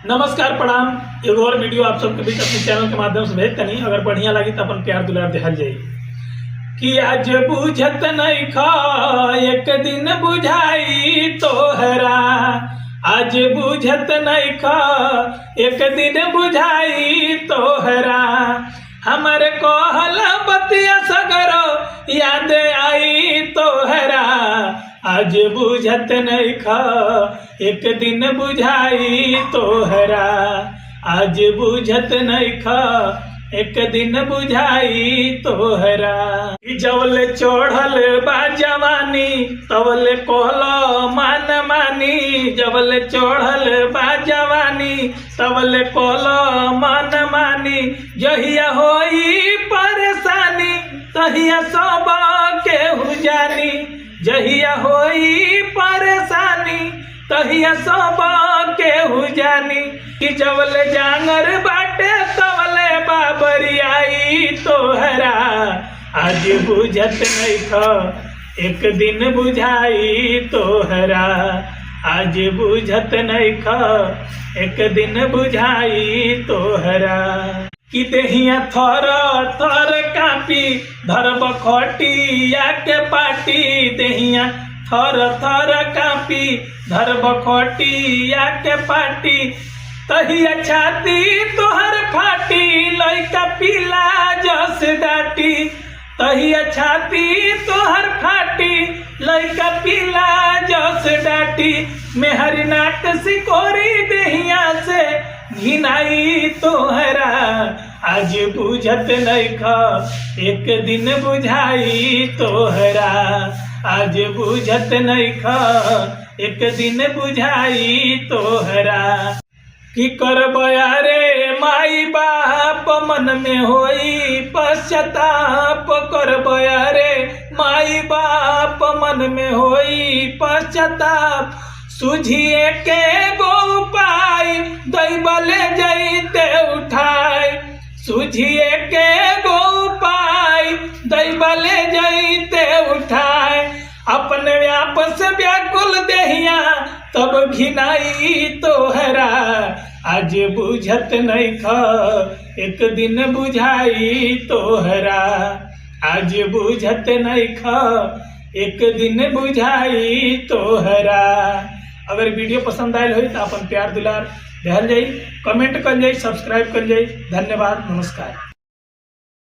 नमस्कार प्रणाम। एगो और वीडियो आप सबके बीच अपने चैनल के माध्यम से भेज तनी। अगर बढ़िया लगी तो अपन प्यार दुलार देहल जाई कि आज बुझत नहीं खा एक दिन बुझाई तोहरा। आज बुझत नहीं खा एक दिन बुझाई तोहरा। हमारे कहल बतिया सगरो याद आई तोहरा। आज बुझत नहीं खा एक दिन बुझाई तोहरा। आज बुझत नहीं खा एक दिन बुझाई तोहरा। जवल चढ़ल बा जवानी तवल कहलो मान मानी। जवल चढ़ल बा जवानी तवल कहलो मान मानी। जहिया होई परेशानी तहिया सब केहू जानी। जहिया होई परेशानी तहिया सब केहू जानी। कि जवल जांगर बाटे तवले बाबरियाई तोहरा। आज बुझत नहीं खा एक दिन बुझाई तोहरा। आज बुझत नहीं खा एक दिन बुझाई तोहरा। कि देहिया थर थर कापी धरब खटिया के पाटी। देहिया थर थर कापी धरब खटिया के पाटी। तहिया छाती तोहर फाटी लइका पीला जस डाटी। तहिया छाती तोहर फाटी लइका पीला जस डाटी। मेहर नाट सिकोरी देहिया से घिनाई तोहरा। आज बुझत नहीं खा एक दिन बुझाई तोहरा। आज बुझत नहीं खा एक दिन बुझाई तोहरा। कि करबया रे माई बाप मन में होई पश्चाताप। करबया रे माई बाप मन में होई पश्चाताप। सुझिए के गो पाई दैबले जैते उठाई। सुझिए के गो पाई दैबले जैते उठाई। अपने व्याप से व्याकुल देहिया तब घिनाई तोहरा। आज बुझत नहीं खा एक दिन बुझाई तोहरा। आज बुझत नहीं खा एक दिन बुझाई तोहरा। अगर वीडियो पसंद आयल हो तो अपन प्यार दुलार देहल जाई, कमेंट कर जाई, सब्सक्राइब कर जाई। धन्यवाद, नमस्कार।